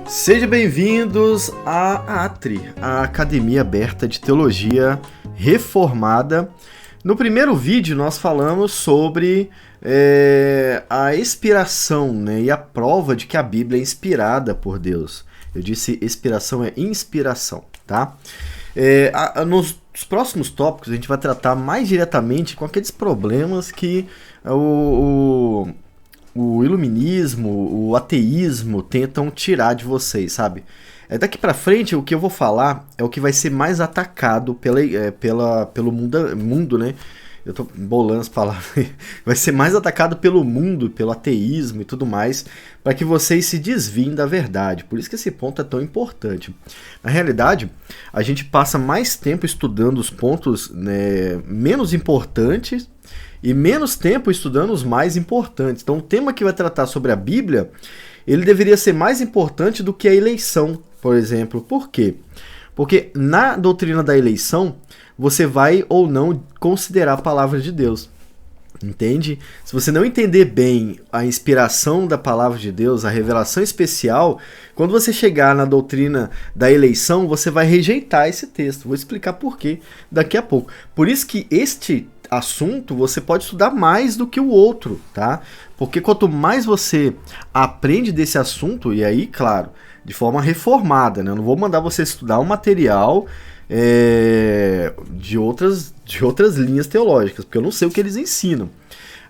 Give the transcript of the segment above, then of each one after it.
Sejam bem-vindos à ATRE, a Academia Aberta de Teologia Reformada. No primeiro vídeo nós falamos sobre a inspiração, e a prova de que a Bíblia é inspirada por Deus. Eu disse inspiração é inspiração, tá? Nos próximos tópicos a gente vai tratar mais diretamente com aqueles problemas que o iluminismo, o ateísmo tentam tirar de vocês, sabe? Daqui pra frente, o que eu vou falar é o que vai ser mais atacado pelo mundo, né? Eu tô bolando as palavras. Vai ser mais atacado pelo mundo, pelo ateísmo e tudo mais, para que vocês se desviem da verdade. Por isso que esse ponto é tão importante. Na realidade, a gente passa mais tempo estudando os pontos, menos importantes e menos tempo estudando os mais importantes. Então, o tema que vai tratar sobre a Bíblia, ele deveria ser mais importante do que a eleição, por exemplo. Por quê? Porque na doutrina da eleição, você vai ou não considerar a palavra de Deus. Entende? Se você não entender bem a inspiração da palavra de Deus, a revelação especial, quando você chegar na doutrina da eleição, você vai rejeitar esse texto. Vou explicar por quê daqui a pouco. Por isso que este assunto você pode estudar mais do que o outro, tá? Porque quanto mais você aprende desse assunto, e aí, claro, de forma reformada, né? Eu não vou mandar você estudar um material de outras linhas teológicas, porque eu não sei o que eles ensinam.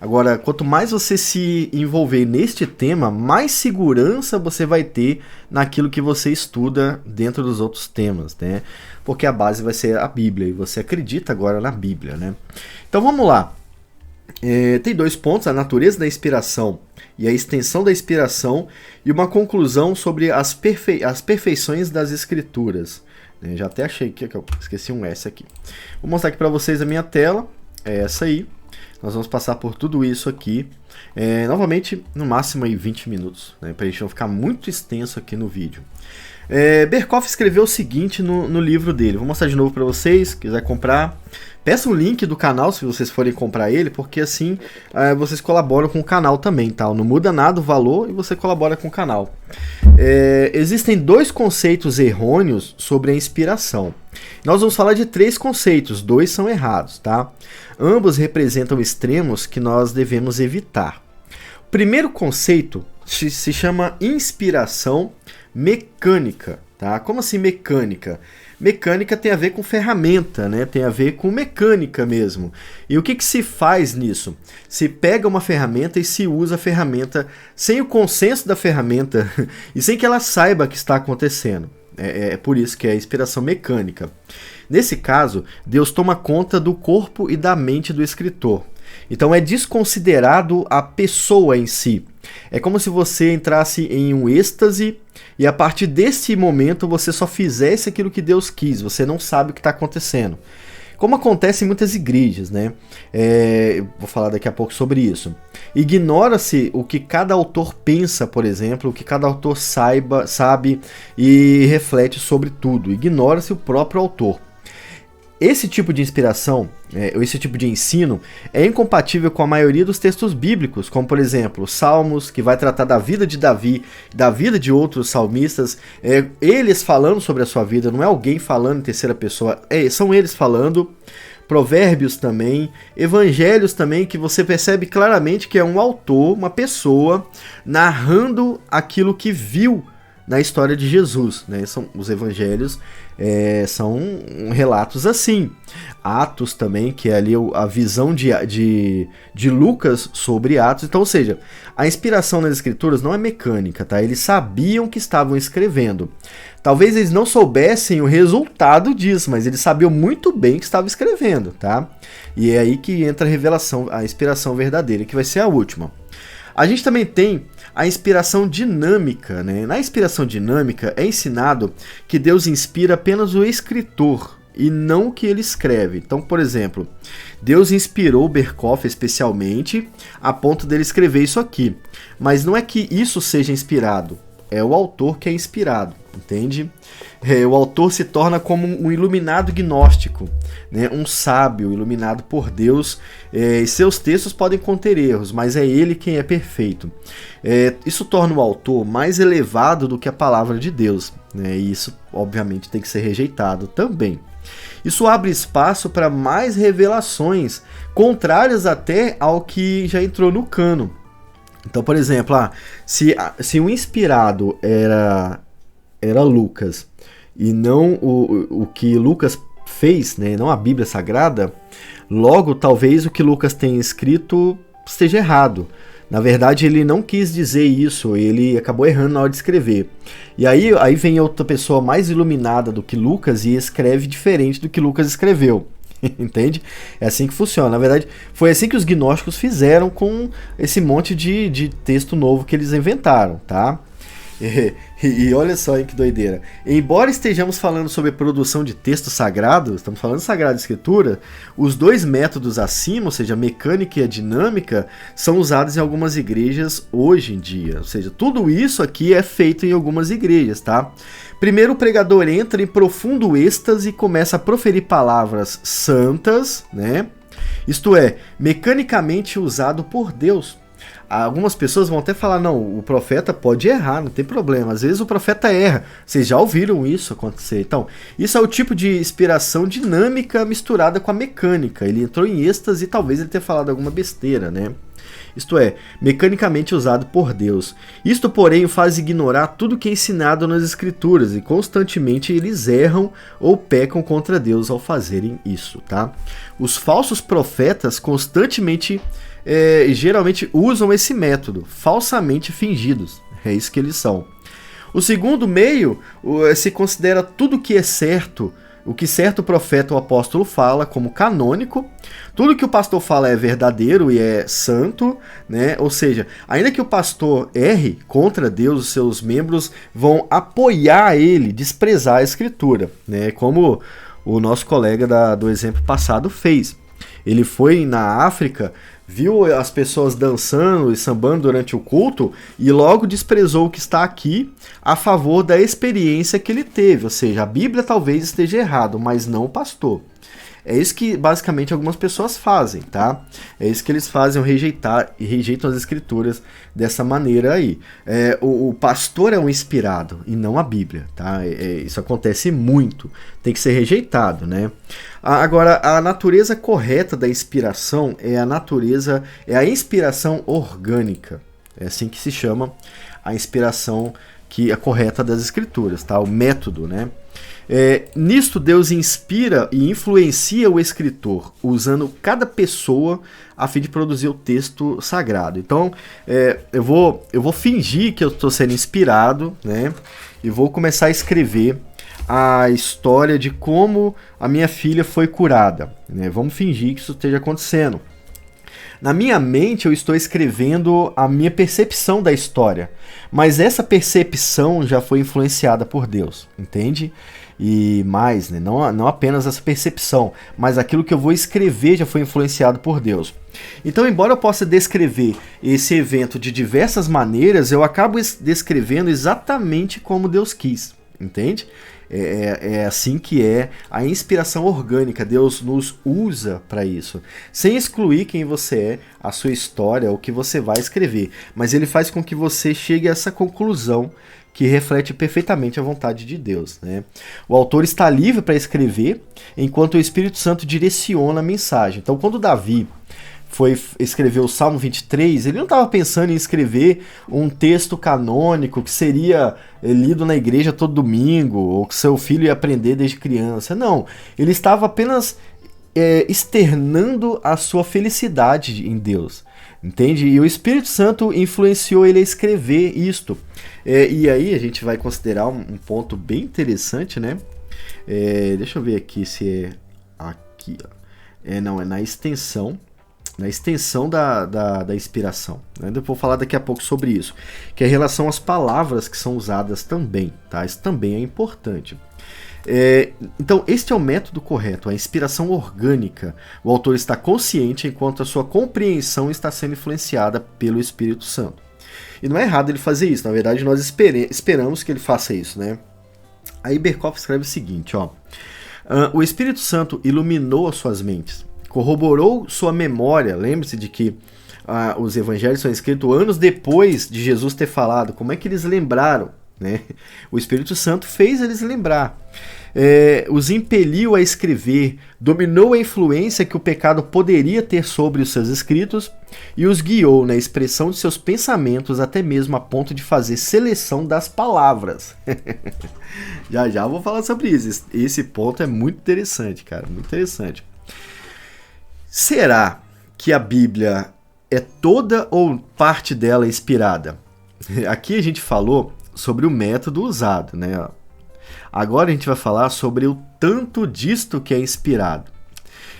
Agora, quanto mais você se envolver neste tema, mais segurança você vai ter naquilo que você estuda dentro dos outros temas, né? Porque a base vai ser a Bíblia, e você acredita agora na Bíblia, né? Então vamos lá. Tem dois pontos, a natureza da inspiração e a extensão da inspiração, e uma conclusão sobre as perfeições das Escrituras. Já até achei que eu esqueci um S aqui. Vou mostrar aqui para vocês a minha tela, é essa aí. Nós vamos passar por tudo isso aqui, novamente, no máximo aí 20 minutos, né, para a gente não ficar muito extenso aqui no vídeo. Berkhof escreveu o seguinte no livro dele, vou mostrar de novo para vocês, se quiser comprar. Peça o link do canal se vocês forem comprar ele, porque assim vocês colaboram com o canal também, tá? Não muda nada o valor e você colabora com o canal. Existem dois conceitos errôneos sobre a inspiração. Nós vamos falar de três conceitos, dois são errados, tá? Ambos representam extremos que nós devemos evitar. O primeiro conceito se chama inspiração mecânica, tá? Como assim mecânica? Mecânica tem a ver com ferramenta, né? Tem a ver com mecânica mesmo. E o que se faz nisso? Se pega uma ferramenta e se usa a ferramenta sem o consenso da ferramenta e sem que ela saiba o que está acontecendo. É por isso que é a inspiração mecânica. Nesse caso, Deus toma conta do corpo e da mente do escritor. Então é desconsiderado a pessoa em si. É como se você entrasse em um êxtase e a partir desse momento você só fizesse aquilo que Deus quis. Você não sabe o que está acontecendo. Como acontece em muitas igrejas, né? Vou falar daqui a pouco sobre isso. Ignora-se o que cada autor pensa, por exemplo, o que cada autor sabe e reflete sobre tudo. Ignora-se o próprio autor. Esse tipo de inspiração, esse tipo de ensino, é incompatível com a maioria dos textos bíblicos, como por exemplo, Salmos, que vai tratar da vida de Davi, da vida de outros salmistas, eles falando sobre a sua vida, não é alguém falando em terceira pessoa, são eles falando. Provérbios também, Evangelhos também, que você percebe claramente que é um autor, uma pessoa, narrando aquilo que viu na história de Jesus, né? Os evangelhos são relatos assim. Atos também, que é ali a visão de Lucas sobre Atos. Então, ou seja, a inspiração nas escrituras não é mecânica, tá? Eles sabiam que estavam escrevendo. Talvez eles não soubessem o resultado disso, mas eles sabiam muito bem que estavam escrevendo, tá? E é aí que entra a revelação, a inspiração verdadeira, que vai ser a última. A gente também tem a inspiração dinâmica, né? Na inspiração dinâmica é ensinado que Deus inspira apenas o escritor e não o que ele escreve. Então, por exemplo, Deus inspirou Berkhof especialmente a ponto dele escrever isso aqui. Mas não é que isso seja inspirado, é o autor que é inspirado. entende? O autor se torna como um iluminado gnóstico, né? Um sábio iluminado por Deus, e seus textos podem conter erros, mas é ele quem é perfeito. Isso torna o autor mais elevado do que a palavra de Deus, né? E isso, obviamente, tem que ser rejeitado também. Isso abre espaço para mais revelações, contrárias até ao que já entrou no cânon. Então, por exemplo, se o inspirado era Lucas e não o que Lucas fez, né, não a Bíblia Sagrada, logo talvez o que Lucas tenha escrito esteja errado. Na verdade, ele não quis dizer isso, ele acabou errando na hora de escrever. E aí vem outra pessoa mais iluminada do que Lucas e escreve diferente do que Lucas escreveu. Entende? É assim que funciona. Na verdade, foi assim que os gnósticos fizeram com esse monte de texto novo que eles inventaram, tá? E olha só aí que doideira. Embora estejamos falando sobre produção de texto sagrado, estamos falando de Sagrada Escritura, os dois métodos acima, ou seja, a mecânica e a dinâmica, são usados em algumas igrejas hoje em dia. Ou seja, tudo isso aqui é feito em algumas igrejas, tá? Primeiro o pregador entra em profundo êxtase e começa a proferir palavras santas, né? Isto é, mecanicamente usado por Deus. Algumas pessoas vão até falar, não, o profeta pode errar, não tem problema. Às vezes o profeta erra. Vocês já ouviram isso acontecer. Então, isso é o tipo de inspiração dinâmica misturada com a mecânica. Ele entrou em êxtase e talvez ele tenha falado alguma besteira, né? Isto é, mecanicamente usado por Deus. Isto, porém, o faz ignorar tudo que é ensinado nas Escrituras e constantemente eles erram ou pecam contra Deus ao fazerem isso, tá? Os falsos profetas constantemente geralmente usam esse método, falsamente fingidos. É isso que eles são. O segundo meio se considera tudo que é certo, o que certo profeta ou apóstolo fala como canônico. Tudo que o pastor fala é verdadeiro e é santo, né? Ou seja, ainda que o pastor erre contra Deus, os seus membros vão apoiar ele, desprezar a Escritura, né? Como o nosso colega do exemplo passado fez. Ele foi na África, viu as pessoas dançando e sambando durante o culto e logo desprezou o que está aqui a favor da experiência que ele teve. Ou seja, a Bíblia talvez esteja errado, mas não o pastor. É isso que basicamente algumas pessoas fazem, tá? É isso que eles fazem, rejeitam as Escrituras dessa maneira aí. O pastor é um inspirado e não a Bíblia, tá? Isso acontece muito, tem que ser rejeitado, né? Agora, a natureza correta da inspiração é a inspiração orgânica. É assim que se chama a inspiração correta das Escrituras, tá? O método, né? Nisto Deus inspira e influencia o escritor, usando cada pessoa a fim de produzir o texto sagrado. Então, eu vou fingir que eu estou sendo inspirado, né? E vou começar a escrever a história de como a minha filha foi curada, né? Vamos fingir que isso esteja acontecendo. Na minha mente eu estou escrevendo a minha percepção da história, mas essa percepção já foi influenciada por Deus, entende? E mais, né? Não apenas essa percepção, mas aquilo que eu vou escrever já foi influenciado por Deus. Então, embora eu possa descrever esse evento de diversas maneiras, eu acabo descrevendo exatamente como Deus quis, entende? É assim que é a inspiração orgânica. Deus nos usa para isso, sem excluir quem você é, a sua história, o que você vai escrever, mas ele faz com que você chegue a essa conclusão que reflete perfeitamente a vontade de Deus, né? O autor está livre para escrever, enquanto o Espírito Santo direciona a mensagem. Então, quando Davi foi escrever o Salmo 23, ele não estava pensando em escrever um texto canônico que seria lido na igreja todo domingo, ou que seu filho ia aprender desde criança. Não, ele estava apenas externando a sua felicidade em Deus, entende? E o Espírito Santo influenciou ele a escrever isto. E aí a gente vai considerar um ponto bem interessante, né? Deixa eu ver aqui se é aqui. Não, é na extensão. Na extensão da inspiração. Eu vou falar daqui a pouco sobre isso. Que é em relação às palavras que são usadas também, tá? Isso também é importante. Então, este é o método correto, a inspiração orgânica. O autor está consciente enquanto a sua compreensão está sendo influenciada pelo Espírito Santo. E não é errado ele fazer isso, na verdade nós esperamos que ele faça isso, né? Aí Berkhoff escreve o seguinte, ó. O Espírito Santo iluminou as suas mentes, corroborou sua memória. Lembre-se de que os evangelhos são escritos anos depois de Jesus ter falado. Como é que eles lembraram? Né? O Espírito Santo fez eles lembrar. Os impeliu a escrever, dominou a influência que o pecado poderia ter sobre os seus escritos e os guiou na expressão de seus pensamentos, até mesmo a ponto de fazer seleção das palavras. Já já vou falar sobre isso. Esse ponto é muito interessante, cara, muito interessante. Será que a Bíblia é toda ou parte dela inspirada? Aqui a gente falou sobre o método usado, né? Agora a gente vai falar sobre o tanto disto que é inspirado.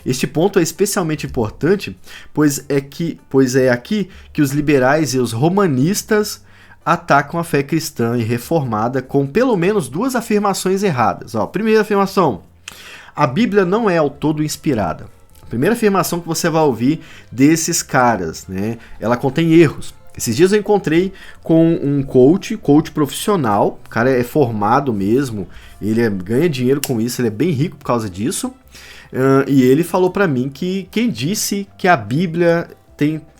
Este ponto é especialmente importante, pois é aqui que os liberais e os romanistas atacam a fé cristã e reformada com pelo menos duas afirmações erradas. Primeira afirmação: a Bíblia não é ao todo inspirada. A primeira afirmação que você vai ouvir desses caras, né? Ela contém erros. Esses dias eu encontrei com um coach profissional, o cara é formado mesmo, ele ganha dinheiro com isso, ele é bem rico por causa disso, e ele falou pra mim que quem disse que a Bíblia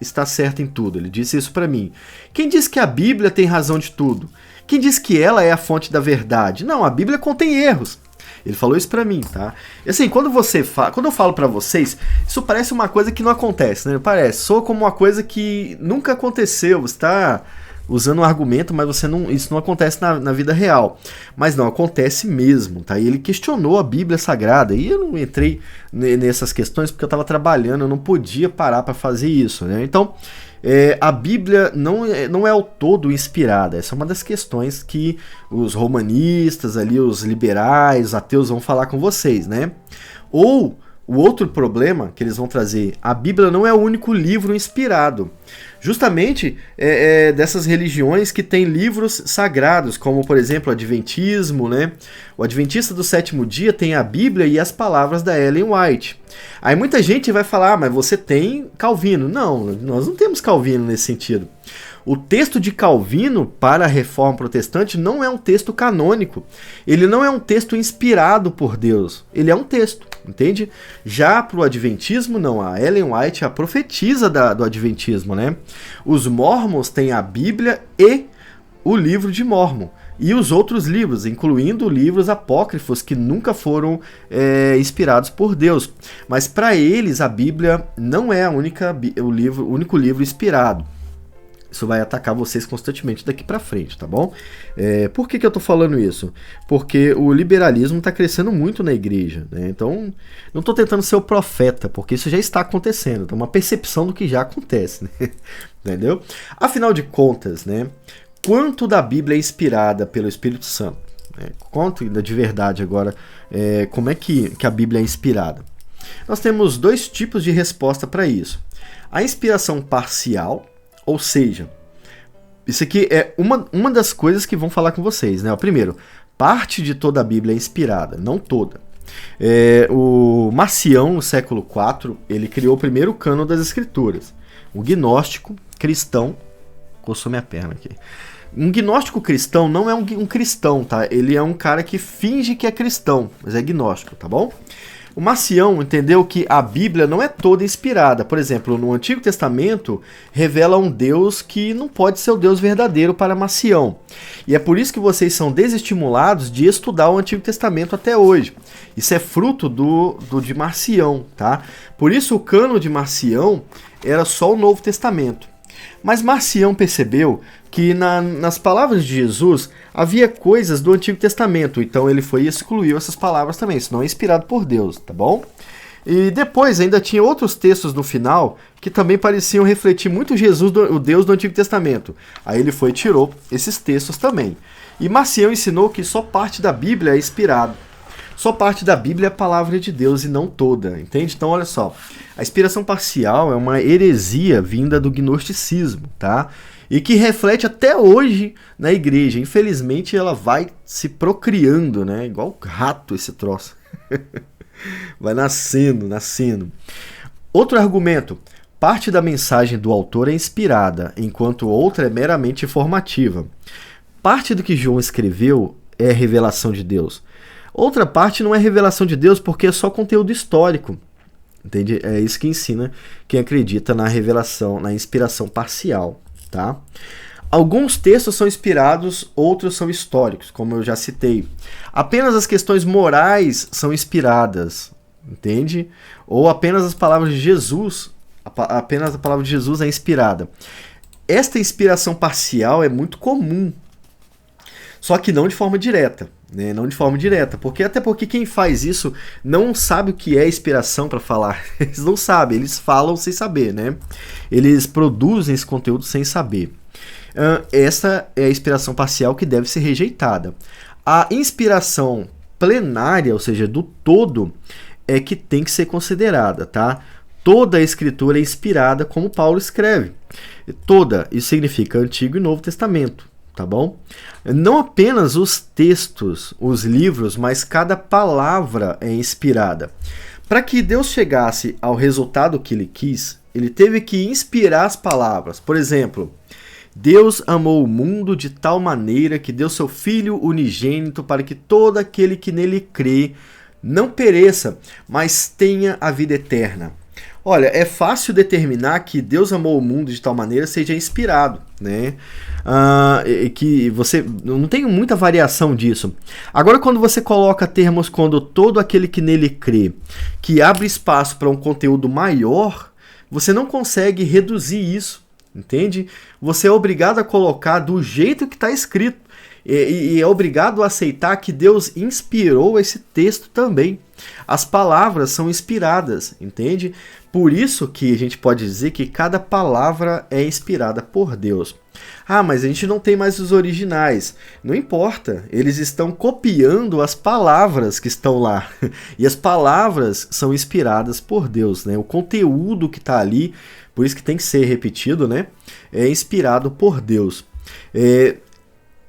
está certa em tudo, ele disse isso pra mim. Quem disse que a Bíblia tem razão de tudo? Quem disse que ela é a fonte da verdade? Não, a Bíblia contém erros. Ele falou isso pra mim, tá? E assim, quando eu falo pra vocês, isso parece uma coisa que não acontece, né? Parece, soa como uma coisa que nunca aconteceu. Você tá usando um argumento, mas isso não acontece na vida real. Mas não, acontece mesmo, tá? E ele questionou a Bíblia Sagrada, e eu não entrei nessas questões porque eu tava trabalhando, eu não podia parar pra fazer isso, né? Então, a Bíblia não é ao todo inspirada. Essa é uma das questões que os romanistas, ali, os liberais, os ateus vão falar com vocês, né? Ou o outro problema que eles vão trazer: a Bíblia não é o único livro inspirado. Justamente dessas religiões que têm livros sagrados, como por exemplo o Adventismo, né? O Adventista do Sétimo Dia tem a Bíblia e as palavras da Ellen White. Aí muita gente vai falar: mas você tem Calvino. Não, nós não temos Calvino nesse sentido. O texto de Calvino para a Reforma Protestante não é um texto canônico. Ele não é um texto inspirado por Deus. Ele é um texto, entende? Já para o Adventismo, não. A Ellen White é a profetisa do Adventismo, né? Os Mormons têm a Bíblia e o livro de Mórmon. E os outros livros, incluindo livros apócrifos que nunca foram inspirados por Deus. Mas para eles a Bíblia não é o único livro inspirado. Isso vai atacar vocês constantemente daqui pra frente, tá bom? Por que eu tô falando isso? Porque o liberalismo tá crescendo muito na igreja, né? Então, não tô tentando ser o profeta, porque isso já está acontecendo. Então, uma percepção do que já acontece, né? Entendeu? Afinal de contas, né? Quanto da Bíblia é inspirada pelo Espírito Santo? Quanto de verdade agora, como é que a Bíblia é inspirada? Nós temos dois tipos de resposta para isso. A inspiração parcial, ou seja, isso aqui é uma das coisas que vão falar com vocês, né? Primeiro, parte de toda a Bíblia é inspirada, não toda. O Marcião, no século IV, ele criou o primeiro cânon das Escrituras. O gnóstico cristão... Coçou minha perna aqui. Um gnóstico cristão não é um cristão, tá? Ele é um cara que finge que é cristão, mas é gnóstico, tá bom? O Marcião entendeu que a Bíblia não é toda inspirada. Por exemplo, no Antigo Testamento revela um Deus que não pode ser o Deus verdadeiro para Marcião. E é por isso que vocês são desestimulados de estudar o Antigo Testamento até hoje. Isso é fruto de Marcião, tá? Por isso o cânon de Marcião era só o Novo Testamento. Mas Marcião percebeu que nas palavras de Jesus havia coisas do Antigo Testamento, então ele foi e excluiu essas palavras também, isso não é inspirado por Deus, tá bom? E depois ainda tinha outros textos no final que também pareciam refletir muito Jesus, o Deus do Antigo Testamento. Aí ele foi e tirou esses textos também. E Marcião ensinou que só parte da Bíblia é inspirado. Só parte da Bíblia é a palavra de Deus e não toda, entende? Então olha só, a inspiração parcial é uma heresia vinda do gnosticismo, tá? E que reflete até hoje na igreja. Infelizmente ela vai se procriando, né? Igual rato esse troço. Vai nascendo. Outro argumento: parte da mensagem do autor é inspirada, enquanto outra é meramente informativa. Parte do que João escreveu é revelação de Deus. Outra parte não é revelação de Deus porque é só conteúdo histórico. Entende? É isso que ensina quem acredita na revelação, na inspiração parcial, tá? Alguns textos são inspirados, outros são históricos, como eu já citei. Apenas as questões morais são inspiradas, entende? Ou apenas as palavras de Jesus, apenas a palavra de Jesus é inspirada. Esta inspiração parcial é muito comum, só que não de forma direta. Não de forma direta, até porque quem faz isso não sabe o que é inspiração para falar. Eles não sabem, eles falam sem saber, né? Eles produzem esse conteúdo sem saber. Essa é a inspiração parcial que deve ser rejeitada. A inspiração plenária, ou seja, do todo, é que tem que ser considerada, tá? Toda a escritura é inspirada, como Paulo escreve. Toda, isso significa Antigo e Novo Testamento. Tá bom? Não apenas os textos, os livros, mas cada palavra é inspirada. Para que Deus chegasse ao resultado que ele quis, ele teve que inspirar as palavras. Por exemplo, Deus amou o mundo de tal maneira que deu seu Filho unigênito para que todo aquele que nele crê não pereça, mas tenha a vida eterna. Olha, é fácil determinar que Deus amou o mundo de tal maneira seja inspirado, né? Que você não tem muita variação disso. Agora, quando você coloca termos quando todo aquele que nele crê, que abre espaço para um conteúdo maior, você não consegue reduzir isso, entende? Você é obrigado a colocar do jeito que está escrito e é obrigado a aceitar que Deus inspirou esse texto também. As palavras são inspiradas, entende? Por isso que a gente pode dizer que cada palavra é inspirada por Deus. Ah, mas a gente não tem mais os originais. Não importa, eles estão copiando as palavras que estão lá. E as palavras são inspiradas por Deus, né? O conteúdo que está ali, por isso que tem que ser repetido, né? É inspirado por Deus.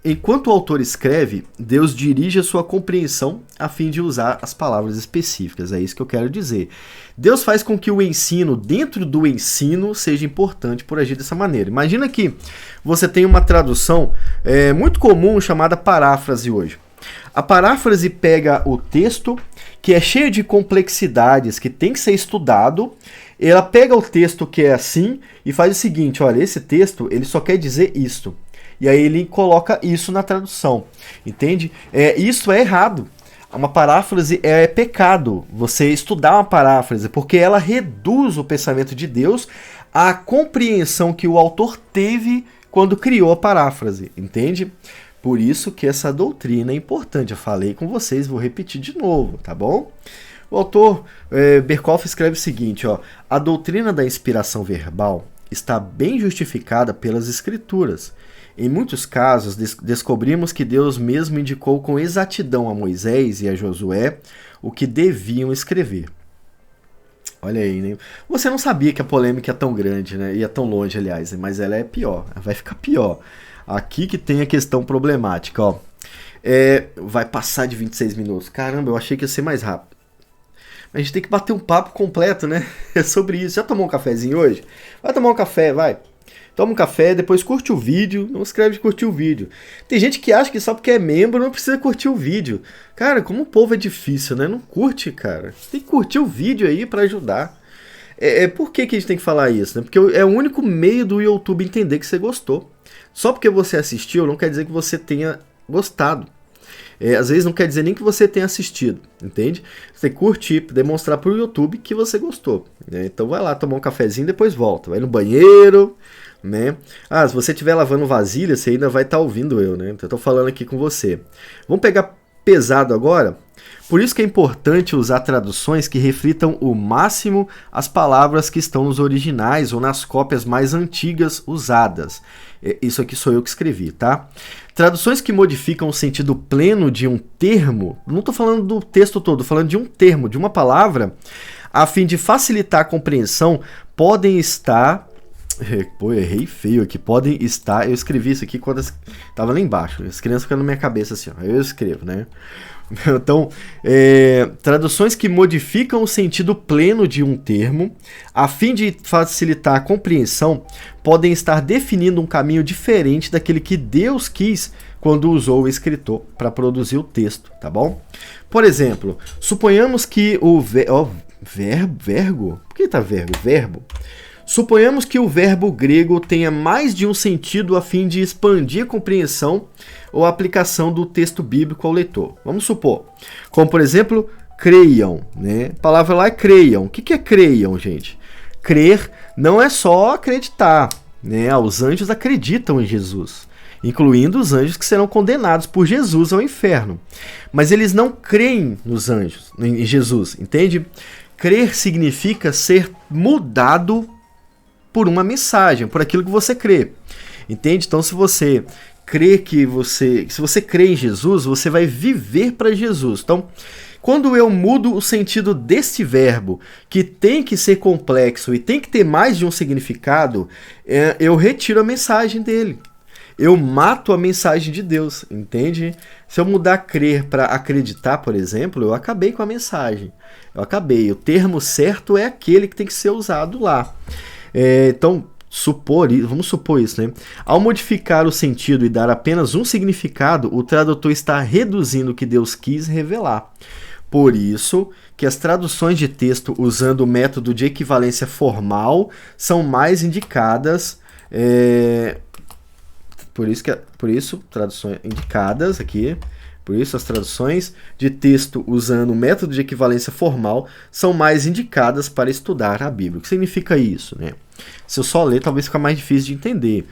Enquanto o autor escreve, Deus dirige a sua compreensão a fim de usar as palavras específicas. É isso que eu quero dizer. Deus faz com que o ensino, dentro do ensino, seja importante por agir dessa maneira. Imagina que você tem uma tradução muito comum chamada paráfrase hoje. A paráfrase pega o texto, que é cheio de complexidades, que tem que ser estudado. Ela pega o texto que é assim e faz o seguinte, olha, esse texto ele só quer dizer isto. E aí ele coloca isso na tradução, entende? Isso é errado. Uma paráfrase é pecado, você estudar uma paráfrase, porque ela reduz o pensamento de Deus à compreensão que o autor teve quando criou a paráfrase, entende? Por isso que essa doutrina é importante. Eu falei com vocês, vou repetir de novo, tá bom? O autor Berkhof escreve o seguinte, ó, a doutrina da inspiração verbal está bem justificada pelas escrituras. Em muitos casos, descobrimos que Deus mesmo indicou com exatidão a Moisés e a Josué o que deviam escrever. Olha aí, né? Você não sabia que a polêmica é tão grande, né? E é tão longe, aliás, mas ela é pior, vai ficar pior. Aqui que tem a questão problemática, ó. Vai passar de 26 minutos. Caramba, eu achei que ia ser mais rápido. A gente tem que bater um papo completo, né? É sobre isso. Já tomou um cafezinho hoje? Vai tomar um café, vai. Toma um café, depois curte o vídeo. Não escreve de curtir o vídeo. Tem gente que acha que só porque é membro não precisa curtir o vídeo. Cara, como o povo é difícil, né? Não curte, cara. Tem que curtir o vídeo aí pra ajudar. Por que a gente tem que falar isso, né? Porque é o único meio do YouTube entender que você gostou. Só porque você assistiu não quer dizer que você tenha gostado. Às vezes não quer dizer nem que você tenha assistido, entende? Você tem que curtir, demonstrar pro YouTube que você gostou, né? Então vai lá tomar um cafezinho e depois volta. Vai no banheiro, né? Se você estiver lavando vasilha, você ainda vai estar ouvindo eu, né? Eu tô falando aqui com você. Vamos pegar pesado agora? Por isso que é importante usar traduções que reflitam o máximo as palavras que estão nos originais ou nas cópias mais antigas usadas. Isso aqui sou eu que escrevi, tá? Traduções que modificam o sentido pleno de um termo, não estou falando do texto todo, estou falando de um termo, de uma palavra, a fim de facilitar a compreensão, podem estar Pô, errei feio aqui. Podem estar. Eu escrevi isso aqui quando tava lá embaixo. As crianças ficam na minha cabeça assim, ó. Eu escrevo, né? Então, traduções que modificam o sentido pleno de um termo, a fim de facilitar a compreensão, podem estar definindo um caminho diferente daquele que Deus quis quando usou o escritor para produzir o texto, tá bom? Por exemplo, suponhamos que o verbo? Por que tá verbo? Verbo. Suponhamos que o verbo grego tenha mais de um sentido a fim de expandir a compreensão ou a aplicação do texto bíblico ao leitor. Vamos supor, como por exemplo, creiam, né? A palavra lá é creiam. O que é creiam, gente? Crer não é só acreditar, né? Os anjos acreditam em Jesus, incluindo os anjos que serão condenados por Jesus ao inferno. Mas eles não creem nos anjos, em Jesus, entende? Crer significa ser mudado por uma mensagem, por aquilo que você crê. Entende? Então, se você crê se você crê em Jesus, você vai viver para Jesus. Então, quando eu mudo o sentido deste verbo, que tem que ser complexo e tem que ter mais de um significado, eu retiro a mensagem dele. Eu mato a mensagem de Deus, entende? Se eu mudar crer para acreditar, por exemplo, eu acabei com a mensagem. Eu acabei. O termo certo é aquele que tem que ser usado lá. Então, vamos supor isso, né? Ao modificar o sentido e dar apenas um significado, o tradutor está reduzindo o que Deus quis revelar. Por isso que as traduções de texto usando o método de equivalência formal são mais indicadas. Por isso, traduções indicadas aqui. Por isso, as traduções de texto usando o método de equivalência formal são mais indicadas para estudar a Bíblia. O que significa isso, né? Se eu só ler, talvez fique mais difícil de entender.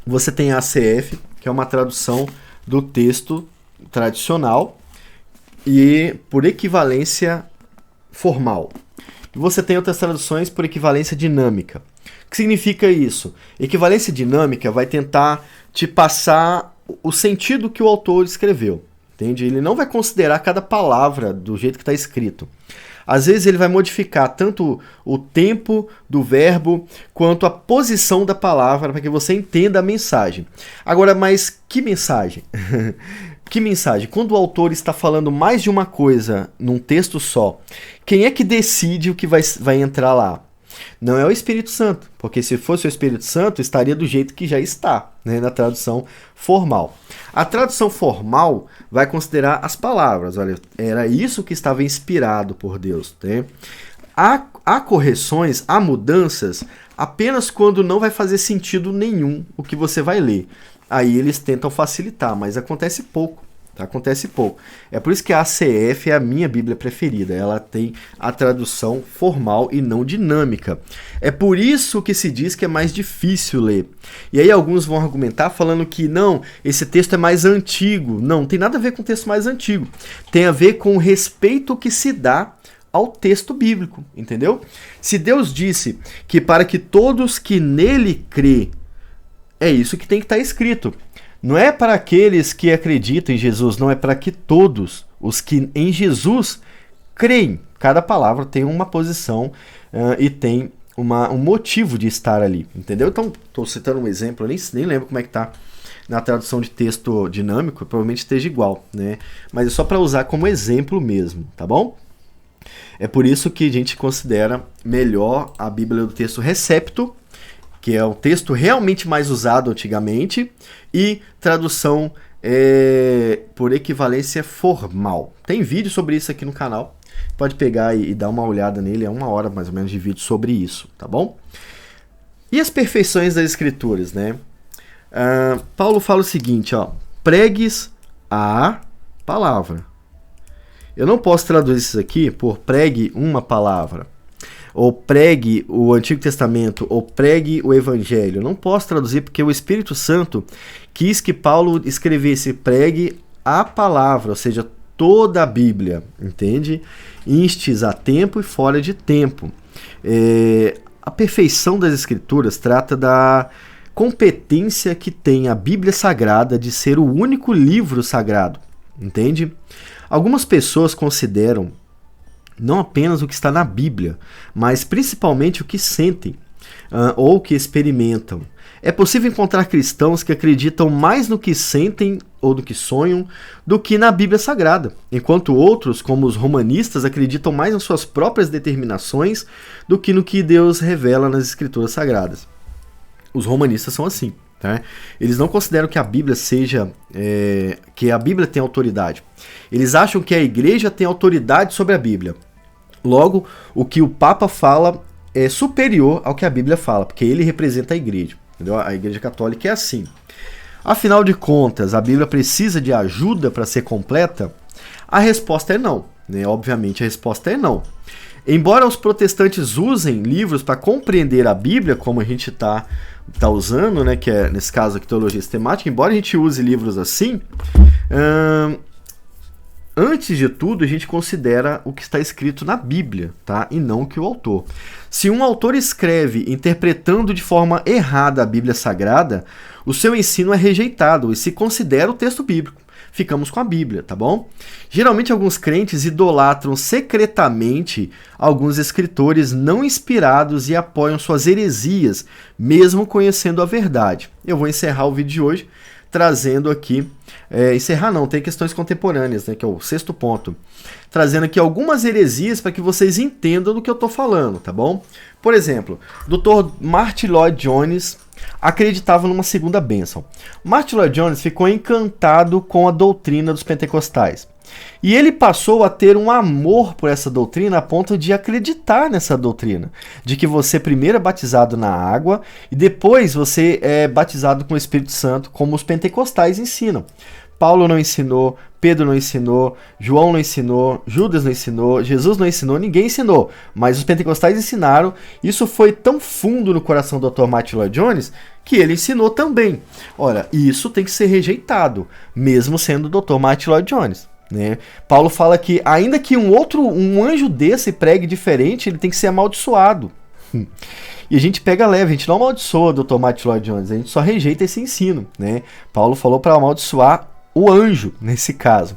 Você tem a ACF, que é uma tradução do texto tradicional, e por equivalência formal. E você tem outras traduções por equivalência dinâmica. O que significa isso? Equivalência dinâmica vai tentar te passar o sentido que o autor escreveu, entende? Ele não vai considerar cada palavra do jeito que está escrito. Às vezes ele vai modificar tanto o tempo do verbo quanto a posição da palavra para que você entenda a mensagem. Agora, mas que mensagem? Que mensagem? Quando o autor está falando mais de uma coisa num texto só, quem é que decide o que vai entrar lá? Não é o Espírito Santo, porque se fosse o Espírito Santo, estaria do jeito que já está, né, na tradução formal. A tradução formal vai considerar as palavras. Olha, era isso que estava inspirado por Deus. Né? Há correções, há mudanças, apenas quando não vai fazer sentido nenhum o que você vai ler. Aí eles tentam facilitar, mas acontece pouco. Acontece pouco. É por isso que a ACF é a minha Bíblia preferida. Ela tem a tradução formal e não dinâmica. É por isso que se diz que é mais difícil ler. E aí alguns vão argumentar falando que não, esse texto é mais antigo. Não tem nada a ver com o texto mais antigo. Tem a ver com o respeito que se dá ao texto bíblico, entendeu? Se Deus disse que para que todos que nele crê, é isso que tem que estar escrito. Não é para aqueles que acreditam em Jesus, não é para que todos os que em Jesus creem. Cada palavra tem uma posição e tem um motivo de estar ali, entendeu? Então, estou citando um exemplo, eu nem lembro como é que está na tradução de texto dinâmico, provavelmente esteja igual, né? Mas é só para usar como exemplo mesmo, tá bom? É por isso que a gente considera melhor a Bíblia do texto Recepto, que é o texto realmente mais usado antigamente, e tradução por equivalência formal. Tem vídeo sobre isso aqui no canal, pode pegar e dar uma olhada nele, é 1 hora mais ou menos de vídeo sobre isso, tá bom? E as perfeições das escrituras, né? Paulo fala o seguinte, ó, pregues a palavra. Eu não posso traduzir isso aqui por pregue uma palavra, ou pregue o Antigo Testamento, ou pregue o Evangelho. Eu não posso traduzir porque o Espírito Santo quis que Paulo escrevesse pregue a palavra, ou seja, toda a Bíblia, entende? Instes a tempo e fora de tempo. A perfeição das Escrituras trata da competência que tem a Bíblia Sagrada de ser o único livro sagrado, entende? Algumas pessoas consideram não apenas o que está na Bíblia, mas principalmente o que sentem. ou que experimentam. É possível encontrar cristãos que acreditam mais no que sentem ou no que sonham do que na Bíblia Sagrada, enquanto outros, como os romanistas, acreditam mais nas suas próprias determinações do que no que Deus revela nas Escrituras Sagradas. Os romanistas são assim. Tá? Eles não consideram que a Bíblia que a Bíblia tem autoridade. Eles acham que a igreja tem autoridade sobre a Bíblia. Logo, o que o Papa fala é superior ao que a Bíblia fala, porque ele representa a igreja. Entendeu? A igreja católica é assim. Afinal de contas, a Bíblia precisa de ajuda para ser completa? A resposta é não. Né? Obviamente, a resposta é não. Embora os protestantes usem livros para compreender a Bíblia, como a gente está usando, né, que é, nesse caso aqui, teologia sistemática, embora a gente use livros assim, antes de tudo, a gente considera o que está escrito na Bíblia, tá? E não o que o autor. Se um autor escreve interpretando de forma errada a Bíblia Sagrada, o seu ensino é rejeitado e se considera o texto bíblico. Ficamos com a Bíblia, tá bom? Geralmente alguns crentes idolatram secretamente alguns escritores não inspirados e apoiam suas heresias, mesmo conhecendo a verdade. Eu vou encerrar o vídeo de hoje trazendo aqui, tem questões contemporâneas, né, que é o 6º ponto, trazendo aqui algumas heresias para que vocês entendam do que eu estou falando, tá bom? Por exemplo, Dr. Martyn Lloyd-Jones acreditava numa segunda bênção. Martyn Lloyd-Jones ficou encantado com a doutrina dos pentecostais. E ele passou a ter um amor por essa doutrina a ponto de acreditar nessa doutrina, de que você primeiro é batizado na água e depois você é batizado com o Espírito Santo, como os pentecostais ensinam. Paulo não ensinou, Pedro não ensinou, João não ensinou, Judas não ensinou, Jesus não ensinou, ninguém ensinou. Mas os pentecostais ensinaram. Isso foi tão fundo no coração do Dr. Martyn Lloyd-Jones que ele ensinou também. Ora, isso tem que ser rejeitado, mesmo sendo o Dr. Martyn Lloyd-Jones. Né? Paulo fala que ainda que um anjo desse pregue diferente, ele tem que ser amaldiçoado. E a gente pega leve, a gente não amaldiçoa o Dr. Martyn Lloyd-Jones, a gente só rejeita esse ensino. Né? Paulo falou para amaldiçoar o anjo, nesse caso.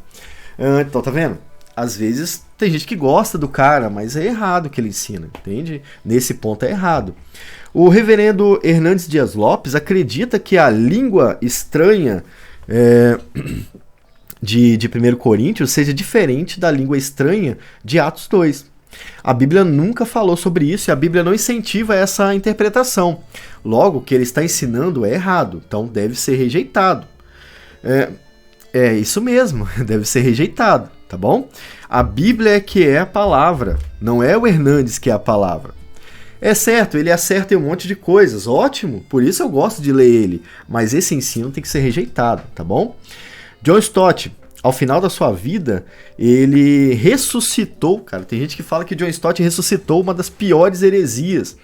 Então, tá vendo? Às vezes tem gente que gosta do cara, mas é errado o que ele ensina, entende? Nesse ponto é errado. O reverendo Hernandes Dias Lopes acredita que a língua estranha de 1 Coríntios seja diferente da língua estranha de Atos 2. A Bíblia nunca falou sobre isso e a Bíblia não incentiva essa interpretação. Logo, o que ele está ensinando é errado, então deve ser rejeitado. É isso mesmo, deve ser rejeitado, tá bom? A Bíblia é que é a palavra, não é o Hernandes que é a palavra. É certo, ele acerta em um monte de coisas, ótimo, por isso eu gosto de ler ele, mas esse ensino tem que ser rejeitado, tá bom? John Stott, ao final da sua vida, ele ressuscitou, cara, tem gente que fala que John Stott ressuscitou uma das piores heresias.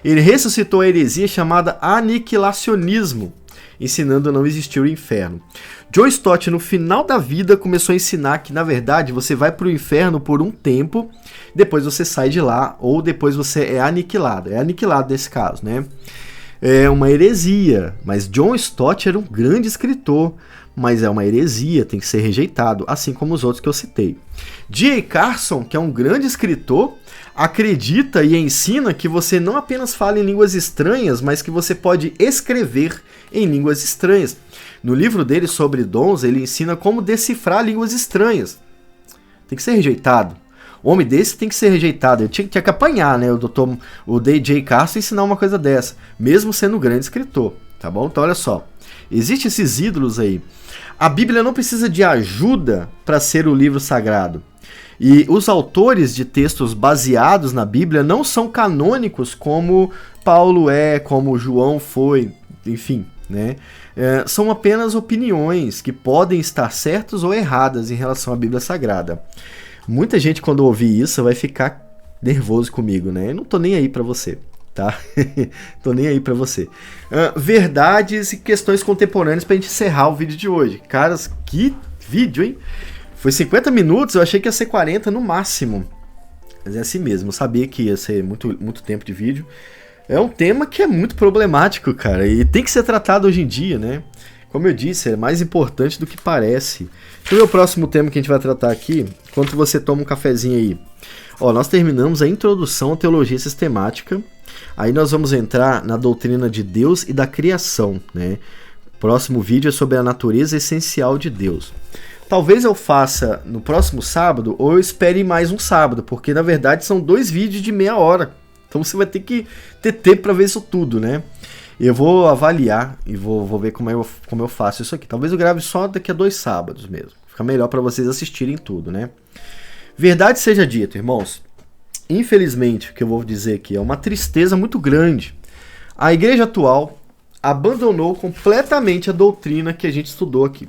Ele ressuscitou a heresia chamada aniquilacionismo, ensinando a não existir o inferno. John Stott, no final da vida, começou a ensinar que, na verdade, você vai para o inferno por um tempo, depois você sai de lá, ou depois você é aniquilado. É aniquilado nesse caso, né? É uma heresia, mas John Stott era um grande escritor, mas é uma heresia, tem que ser rejeitado, assim como os outros que eu citei. D.A. Carson, que é um grande escritor, acredita e ensina que você não apenas fala em línguas estranhas, mas que você pode escrever em línguas estranhas. No livro dele sobre dons, ele ensina como decifrar línguas estranhas. Tem que ser rejeitado. Homem desse tem que ser rejeitado. Ele tinha que apanhar, né? O D.J. Carson ensinar uma coisa dessa, mesmo sendo um grande escritor, tá bom? Então olha só, existem esses ídolos aí. A Bíblia não precisa de ajuda para ser o livro sagrado. E os autores de textos baseados na Bíblia não são canônicos como Paulo é, como João foi, enfim, né? São apenas opiniões que podem estar certas ou erradas em relação à Bíblia Sagrada. Muita gente, quando ouvir isso, vai ficar nervoso comigo, né? Eu não tô nem aí pra você, tá? Tô nem aí pra você. Verdades e questões contemporâneas pra gente encerrar o vídeo de hoje. Caras, que vídeo, hein? Foi 50 minutos, eu achei que ia ser 40 no máximo. Mas é assim mesmo, eu sabia que ia ser muito tempo de vídeo. É um tema que é muito problemático, cara, e tem que ser tratado hoje em dia, né? Como eu disse, é mais importante do que parece. Então, o próximo tema que a gente vai tratar aqui, enquanto você toma um cafezinho aí. Ó, nós terminamos a introdução à teologia sistemática. Aí nós vamos entrar na doutrina de Deus e da criação, né? Próximo vídeo é sobre a natureza essencial de Deus. Talvez eu faça no próximo sábado ou eu espere mais um sábado, porque na verdade são 2 vídeos de meia hora. Então você vai ter que ter tempo para ver isso tudo, né? Eu vou avaliar e vou ver como eu faço isso aqui. Talvez eu grave só daqui a 2 sábados mesmo. Fica melhor para vocês assistirem tudo, né? Verdade seja dita, irmãos. Infelizmente, o que eu vou dizer aqui é uma tristeza muito grande. A igreja atual abandonou completamente a doutrina que a gente estudou aqui.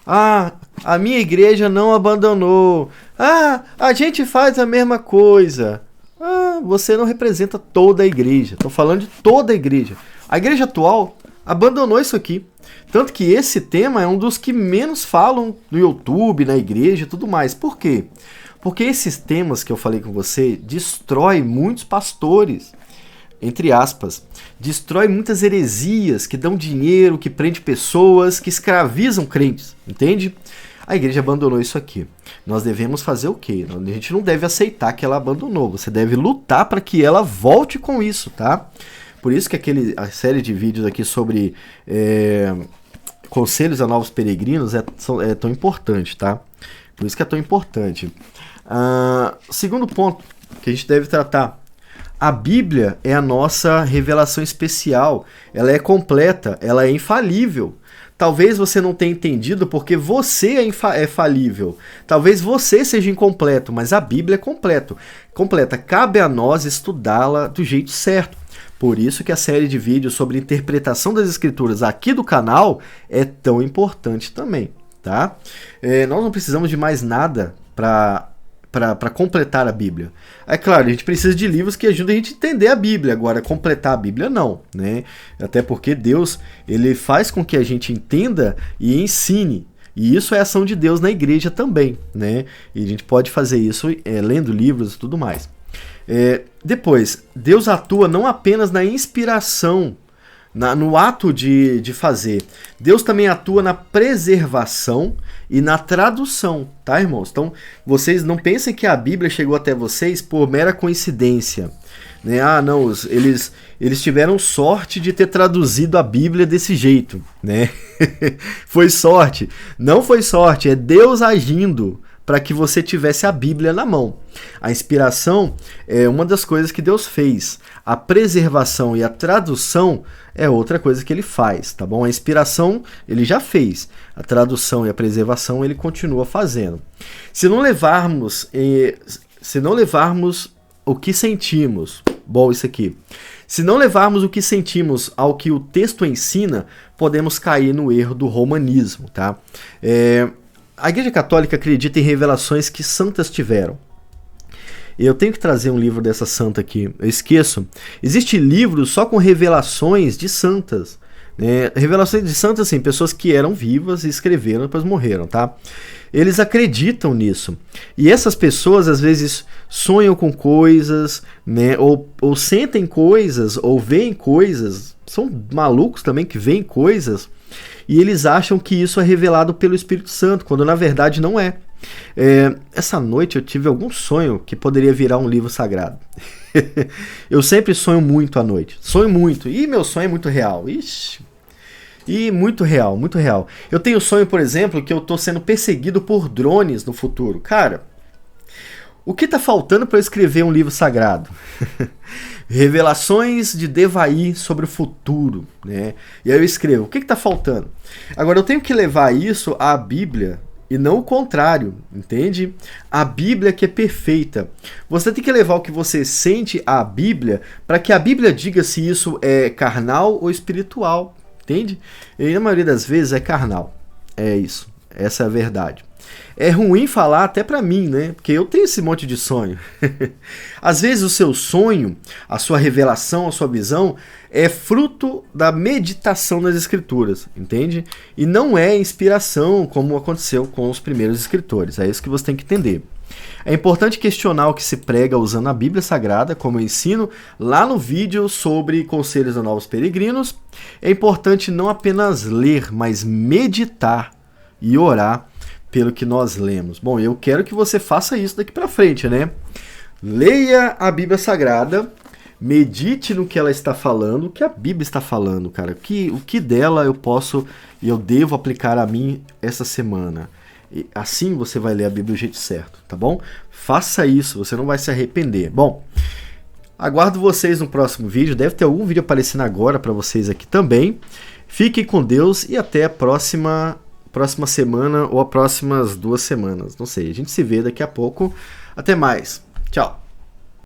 Ah, a minha igreja não abandonou. Ah, a gente faz a mesma coisa. Ah, você não representa toda a igreja. Estou falando de toda a igreja. A igreja atual abandonou isso aqui. Tanto que esse tema é um dos que menos falam no YouTube, na igreja e tudo mais. Por quê? Porque esses temas que eu falei com você destrói muitos pastores, entre aspas, destrói muitas heresias que dão dinheiro, que prende pessoas, que escravizam crentes, entende? A igreja abandonou isso aqui. Nós devemos fazer o quê? A gente não deve aceitar que ela abandonou, você deve lutar para que ela volte com isso, tá? Por isso que a série de vídeos aqui sobre conselhos a novos peregrinos é tão importante, tá? Por isso que é tão importante. Segundo ponto que a gente deve tratar. A Bíblia é a nossa revelação especial. Ela é completa, ela é infalível. Talvez você não tenha entendido porque você é falível. Talvez você seja incompleto, mas a Bíblia é completa. Cabe a nós estudá-la do jeito certo. Por isso que a série de vídeos sobre interpretação das Escrituras aqui do canal é tão importante também, tá? Nós não precisamos de mais nada para completar a Bíblia. É claro, a gente precisa de livros que ajudem a gente a entender a Bíblia, agora completar a Bíblia não, né? Até porque Deus, ele faz com que a gente entenda e ensine, e isso é ação de Deus na igreja também, né? E a gente pode fazer isso lendo livros e tudo mais. Depois, Deus atua não apenas na inspiração, no ato de fazer. Deus também atua na preservação e na tradução, tá, irmãos? Então, vocês não pensem que a Bíblia chegou até vocês por mera coincidência, né? Ah, não, eles tiveram sorte de ter traduzido a Bíblia desse jeito, né? Foi sorte. Não foi sorte, é Deus agindo para que você tivesse a Bíblia na mão. A inspiração é uma das coisas que Deus fez. A preservação e a tradução é outra coisa que ele faz, tá bom? A inspiração ele já fez. A tradução e a preservação ele continua fazendo. Se não levarmos o que sentimos, bom isso aqui. Se não levarmos o que sentimos ao que o texto ensina, podemos cair no erro do romanismo, tá? A Igreja Católica acredita em revelações que santas tiveram. Eu tenho que trazer um livro dessa santa aqui, eu esqueço. Existem livros só com revelações de santas. Né? Revelações de santas, assim, pessoas que eram vivas e escreveram, depois morreram, tá? Eles acreditam nisso. E essas pessoas, às vezes, sonham com coisas, né? Ou sentem coisas, ou veem coisas. São malucos também que veem coisas. E eles acham que isso é revelado pelo Espírito Santo, quando na verdade não é. Essa noite eu tive algum sonho que poderia virar um livro sagrado. Eu sempre sonho muito à noite. Sonho muito. E meu sonho é muito real. Ixi. E muito real, muito real. Eu tenho sonho, por exemplo, que eu estou sendo perseguido por drones no futuro. Cara, o que está faltando para eu escrever um livro sagrado? Revelações de Devaí sobre o futuro, né? E aí eu escrevo, o que está faltando? Agora eu tenho que levar isso à Bíblia e não o contrário, entende? A Bíblia que é perfeita. Você tem que levar o que você sente à Bíblia para que a Bíblia diga se isso é carnal ou espiritual, entende? E na maioria das vezes é carnal. É isso, essa é a verdade. É ruim falar até pra mim, né? Porque eu tenho esse monte de sonho. Às vezes o seu sonho, a sua revelação, a sua visão é fruto da meditação nas escrituras, entende? E não é inspiração como aconteceu com os primeiros escritores. É isso que você tem que entender. É importante questionar o que se prega usando a Bíblia Sagrada, como eu ensino lá no vídeo sobre conselhos a novos peregrinos. É importante não apenas ler, mas meditar e orar pelo que nós lemos. Bom, eu quero que você faça isso daqui para frente, né? Leia a Bíblia Sagrada, Medite no que ela está falando, o que a Bíblia está falando, cara. O que dela eu posso e eu devo aplicar a mim essa semana. E assim você vai ler a Bíblia do jeito certo, tá bom? Faça isso, você não vai se arrepender. Bom, aguardo vocês no próximo vídeo. Deve ter algum vídeo aparecendo agora para vocês aqui também. Fiquem com Deus e até a próxima semana ou as próximas 2 semanas. Não sei, a gente se vê daqui a pouco. Até mais. Tchau.